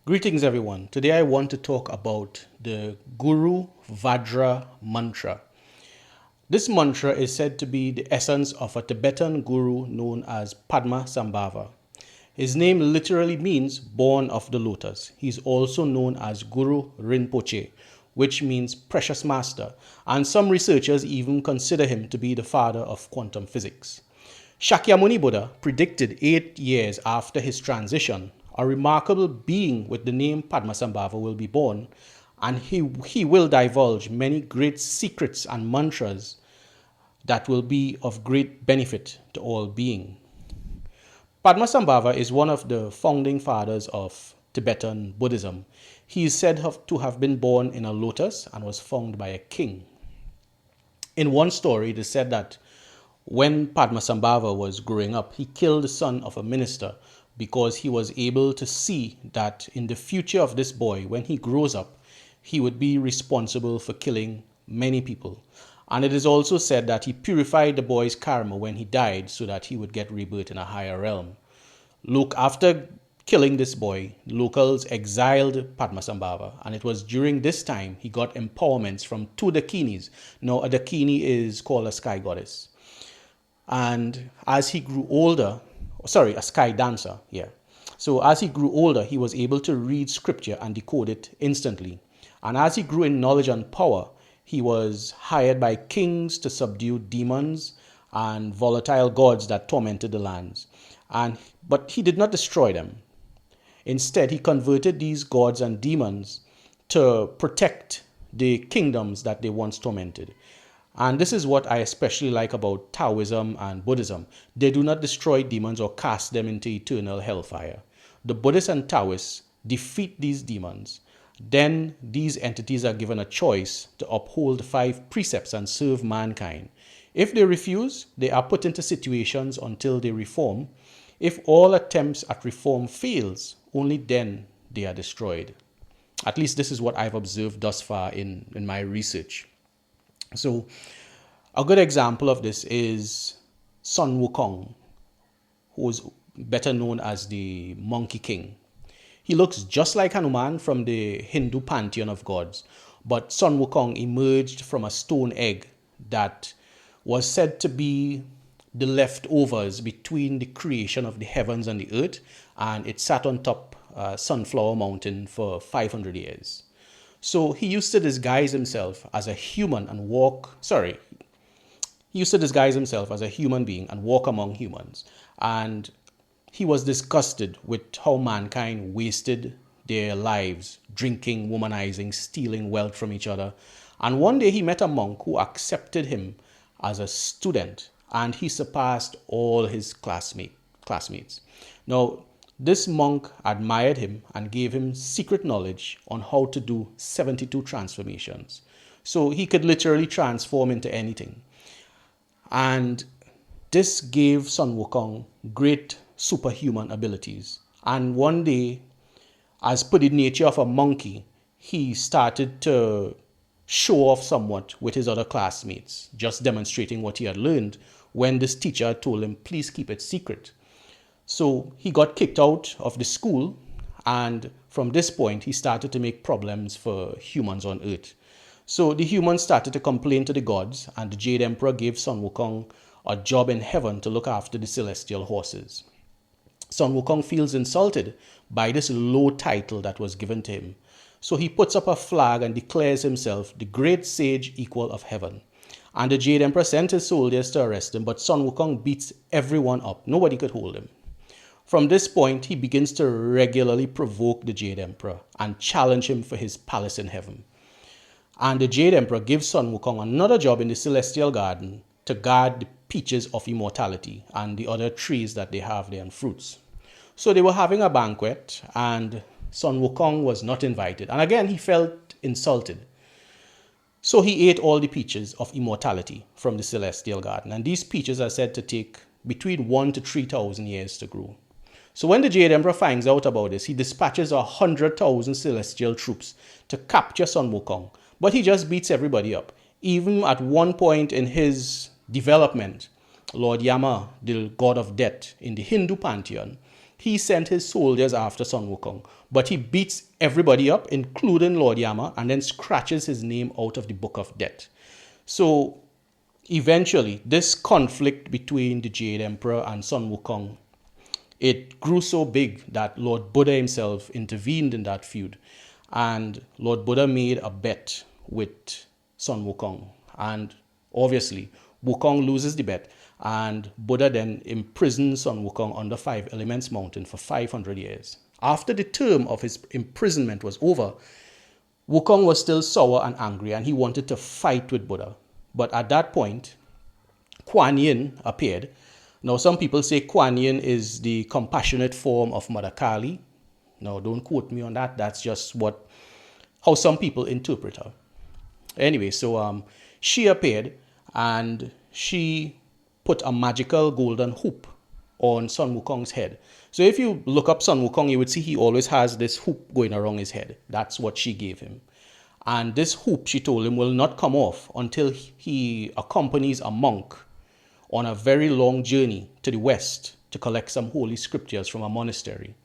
Greetings, everyone. Today I want to talk about the Guru Vajra mantra. This mantra is said to be the essence of a Tibetan guru known as Padmasambhava. His name literally means born of the lotus. He's also known as Guru Rinpoche, which means precious master, and some researchers even consider him to be the father of quantum physics. Shakyamuni Buddha predicted 8 years after his transition, a remarkable being with the name Padmasambhava will be born, and he will divulge many great secrets and mantras that will be of great benefit to all being. Padmasambhava is one of the founding fathers of Tibetan Buddhism. He is said to have been born in a lotus and was found by a king. In one story, it is said that when Padmasambhava was growing up, he killed the son of a minister because he was able to see that in the future of this boy, when he grows up, he would be responsible for killing many people. And it is also said that he purified the boy's karma when he died so that he would get rebirth in a higher realm. Look, after killing this boy, locals exiled Padmasambhava, and it was during this time he got empowerments from two dakinis. Now, a dakini is called a sky goddess. And as he grew older, a sky dancer, yeah. So as he grew older, he was able to read scripture and decode it instantly. And as he grew in knowledge and power, he was hired by kings to subdue demons and volatile gods that tormented the lands. But he did not destroy them. Instead, he converted these gods and demons to protect the kingdoms that they once tormented. And this is what I especially like about Taoism and Buddhism. They do not destroy demons or cast them into eternal hellfire. The Buddhists and Taoists defeat these demons. Then these entities are given a choice to uphold the 5 precepts and serve mankind. If they refuse, they are put into situations until they reform. If all attempts at reform fails, only then they are destroyed. At least this is what I've observed thus far in my research. So a good example of this is Sun Wukong, who is better known as the Monkey King. He looks just like Hanuman from the Hindu pantheon of gods, but Sun Wukong emerged from a stone egg that was said to be the leftovers between the creation of the heavens and the earth, and it sat on top Sunflower Mountain for 500 years. So he used to disguise himself as a human and he used to disguise himself as a human being and walk among humans. And he was disgusted with how mankind wasted their lives, drinking, womanizing, stealing wealth from each other. And one day he met a monk who accepted him as a student, and he surpassed all his classmates. Now, this monk admired him and gave him secret knowledge on how to do 72 transformations. So he could literally transform into anything. And this gave Sun Wukong great superhuman abilities. And one day, as per the nature of a monkey, he started to show off somewhat with his other classmates, just demonstrating what he had learned, when this teacher told him, please keep it secret. So he got kicked out of the school, and from this point, he started to make problems for humans on Earth. So the humans started to complain to the gods, and the Jade Emperor gave Sun Wukong a job in heaven to look after the celestial horses. Sun Wukong feels insulted by this low title that was given to him. So he puts up a flag and declares himself the great sage equal of heaven. And the Jade Emperor sent his soldiers to arrest him, but Sun Wukong beats everyone up. Nobody could hold him. From this point, he begins to regularly provoke the Jade Emperor and challenge him for his palace in heaven. And the Jade Emperor gives Sun Wukong another job in the celestial garden to guard the peaches of immortality and the other trees that they have there and fruits. So they were having a banquet, and Sun Wukong was not invited. And again, he felt insulted. So he ate all the peaches of immortality from the celestial garden. And these peaches are said to take between 1,000 to 3,000 years to grow. So when the Jade Emperor finds out about this, he dispatches 100,000 celestial troops to capture Sun Wukong. But he just beats everybody up. Even at one point in his development, Lord Yama, the god of death in the Hindu pantheon, he sent his soldiers after Sun Wukong, but he beats everybody up, including Lord Yama, and then scratches his name out of the Book of Death. So eventually, this conflict between the Jade Emperor and Sun Wukong, it grew so big that Lord Buddha himself intervened in that feud. And Lord Buddha made a bet with Sun Wukong. And obviously, Wukong loses the bet. And Buddha then imprisons Sun Wukong under Five Elements Mountain for 500 years. After the term of his imprisonment was over, Wukong was still sour and angry, and he wanted to fight with Buddha. But at that point, Kuan Yin appeared. Now, some people say Kuan Yin is the compassionate form of Mother Kali. Now, don't quote me on that. That's just how some people interpret her. Anyway, so she appeared, and she put a magical golden hoop on Sun Wukong's head. So if you look up Sun Wukong, you would see he always has this hoop going around his head. That's what she gave him. And this hoop, she told him, will not come off until he accompanies a monk on a very long journey to the west to collect some holy scriptures from a monastery.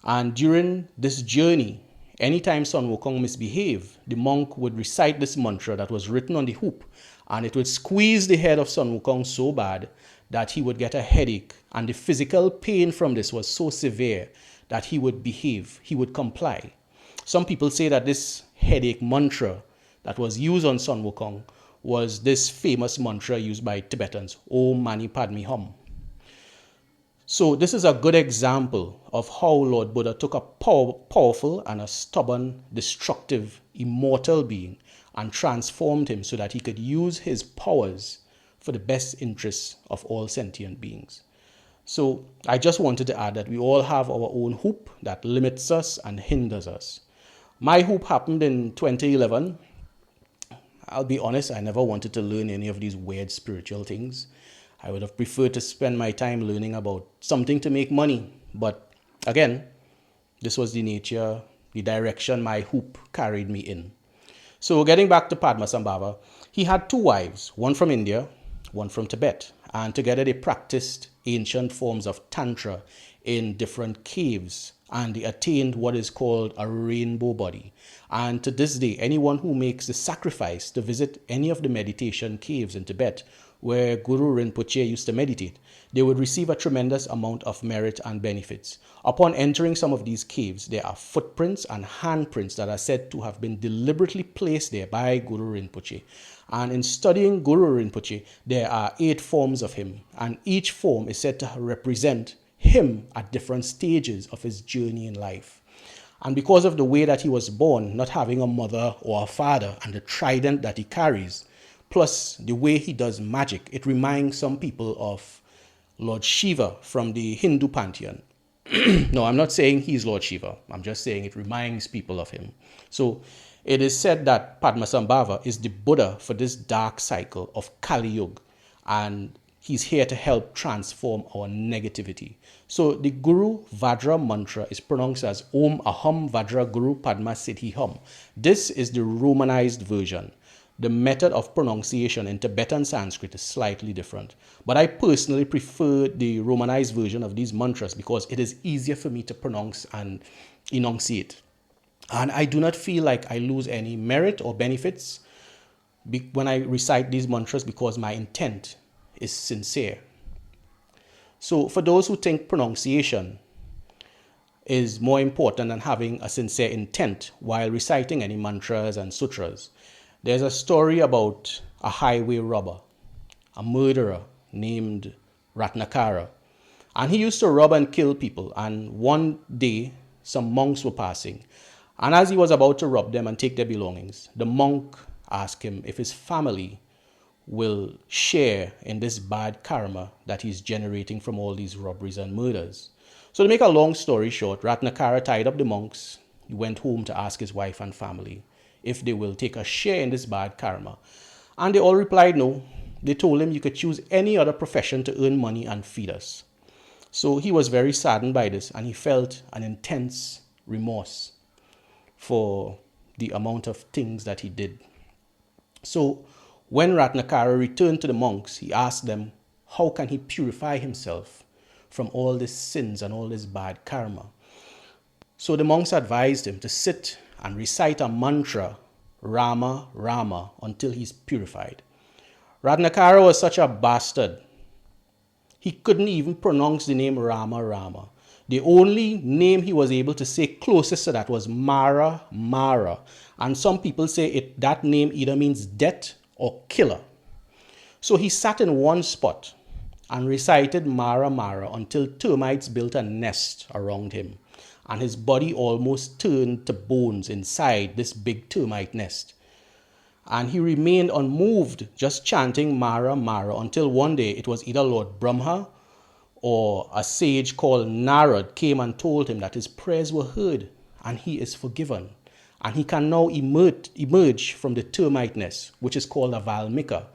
And during this journey, anytime Sun Wukong misbehaved, the monk would recite this mantra that was written on the hoop, and it would squeeze the head of Sun Wukong so bad that he would get a headache. And the physical pain from this was so severe that he would behave, he would comply. Some people say that this headache mantra that was used on Sun Wukong was this famous mantra used by Tibetans, Om Mani Padme Hum. So this is a good example of how Lord Buddha took a powerful and a stubborn, destructive, immortal being and transformed him so that he could use his powers for the best interests of all sentient beings. So I just wanted to add that we all have our own hoop that limits us and hinders us. My hoop happened in 2011. I'll be honest, I never wanted to learn any of these weird spiritual things. I would have preferred to spend my time learning about something to make money. But again, this was the nature, the direction my hoop carried me in. So getting back to Padmasambhava, he had two wives, one from India, one from Tibet. And together they practiced ancient forms of Tantra in different caves. And they attained what is called a rainbow body. And to this day, anyone who makes the sacrifice to visit any of the meditation caves in Tibet where Guru Rinpoche used to meditate, they would receive a tremendous amount of merit and benefits. Upon entering some of these caves, there are footprints and handprints that are said to have been deliberately placed there by Guru Rinpoche. And in studying Guru Rinpoche, there are 8 forms of him, and each form is said to represent him at different stages of his journey in life. And because of the way that he was born, not having a mother or a father, and the trident that he carries, plus the way he does magic, it reminds some people of Lord Shiva from the Hindu pantheon. No, I'm not saying he's Lord Shiva. I'm just saying it reminds people of him. So it is said that Padmasambhava is the Buddha for this dark cycle of Kali Yuga, and he's here to help transform our negativity. So the Guru Vajra mantra is pronounced as Om Aham Vajra Guru Padma Siddhi Hum. This is the Romanized version. The method of pronunciation in Tibetan Sanskrit is slightly different. But I personally prefer the Romanized version of these mantras because it is easier for me to pronounce and enunciate. And I do not feel like I lose any merit or benefits when I recite these mantras because my intent is sincere. So for those who think pronunciation is more important than having a sincere intent while reciting any mantras and sutras, there's a story about a highway robber, a murderer named Ratnakara. And he used to rob and kill people. And one day, some monks were passing. And as he was about to rob them and take their belongings, the monk asked him if his family will share in this bad karma that he's generating from all these robberies and murders. So to make a long story short, Ratnakara tied up the monks. He went home to ask his wife and family if they will take a share in this bad karma. And they all replied no. They told him you could choose any other profession to earn money and feed us. So he was very saddened by this, and he felt an intense remorse for the amount of things that he did. So when Ratnakara returned to the monks, he asked them how can he purify himself from all these sins and all this bad karma. So the monks advised him to sit and recite a mantra, Rama, Rama, until he's purified. Ratnakara was such a bastard. He couldn't even pronounce the name Rama, Rama. The only name he was able to say closest to that was Mara, Mara. And some people say that name either means death or killer. So he sat in one spot and recited Mara, Mara until termites built a nest around him. And his body almost turned to bones inside this big termite nest. And he remained unmoved, just chanting Mara, Mara, until one day it was either Lord Brahma or a sage called Narad came and told him that his prayers were heard and he is forgiven. And he can now emerge from the termite nest, which is called a Valmika.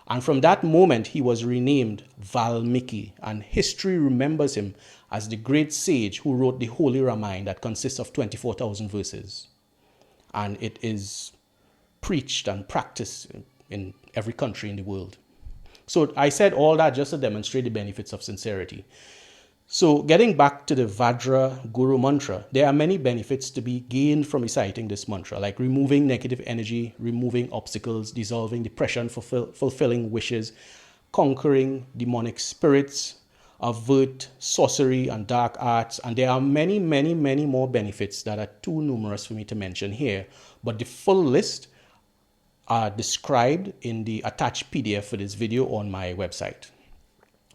And from that moment, he was renamed Valmiki. And history remembers him as the great sage who wrote the Holy Ramayana that consists of 24,000 verses. And it is preached and practiced in every country in the world. So I said all that just to demonstrate the benefits of sincerity. So getting back to the Vajra Guru mantra, there are many benefits to be gained from reciting this mantra, like removing negative energy, removing obstacles, dissolving depression, fulfilling wishes, conquering demonic spirits, avert sorcery and dark arts. And there are many, many, many more benefits that are too numerous for me to mention here. But the full list are described in the attached PDF for this video on my website.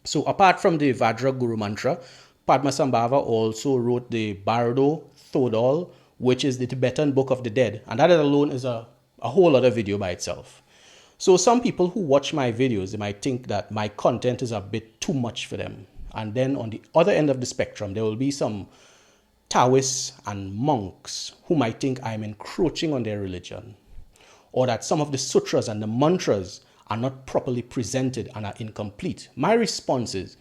So apart from the Vajra Guru mantra, Padmasambhava also wrote the Bardo Thodol, which is the Tibetan Book of the Dead. And that alone is a whole other video by itself. So some people who watch my videos, they might think that my content is a bit too much for them. And then on the other end of the spectrum, there will be some Taoists and monks who might think I'm encroaching on their religion, or that some of the sutras and the mantras are not properly presented and are incomplete. My response is,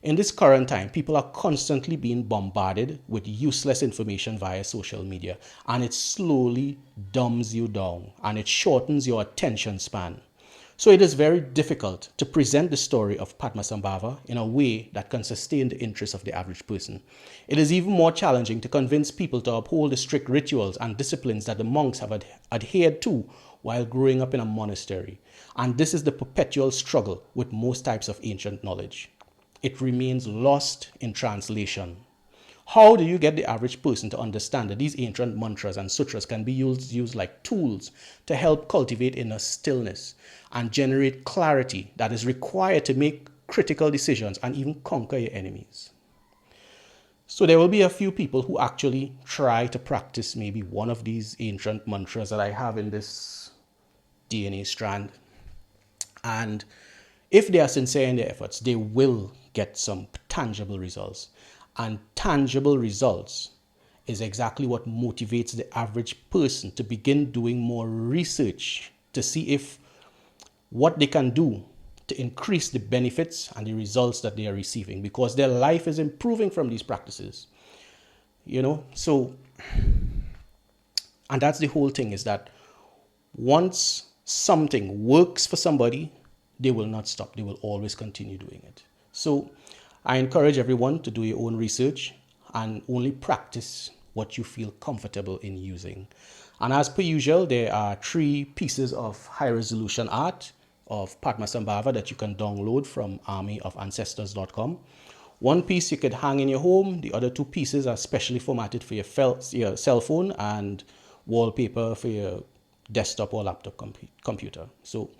in this current time, people are constantly being bombarded with useless information via social media, and it slowly dumbs you down and it shortens your attention span. So it is very difficult to present the story of Padmasambhava in a way that can sustain the interest of the average person. It is even more challenging to convince people to uphold the strict rituals and disciplines that the monks have adhered to while growing up in a monastery. And this is the perpetual struggle with most types of ancient knowledge. It remains lost in translation. How do you get the average person to understand that these ancient mantras and sutras can be used like tools to help cultivate inner stillness and generate clarity that is required to make critical decisions and even conquer your enemies? So there will be a few people who actually try to practice maybe one of these ancient mantras that I have in this DNA strand. And if they are sincere in their efforts, they will get some tangible results. And tangible results is exactly what motivates the average person to begin doing more research to see if what they can do to increase the benefits and the results that they are receiving, because their life is improving from these practices. So, and that's the whole thing, is that once something works for somebody, they will not stop. They will always continue doing it. So I encourage everyone to do your own research and only practice what you feel comfortable in using. And as per usual, there are 3 pieces of high-resolution art of Padmasambhava that you can download from armyofancestors.com. One piece you could hang in your home. The other 2 pieces are specially formatted for your cell phone and wallpaper for your desktop or laptop computer. So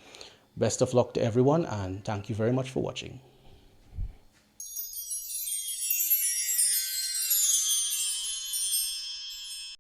best of luck to everyone, and thank you very much for watching.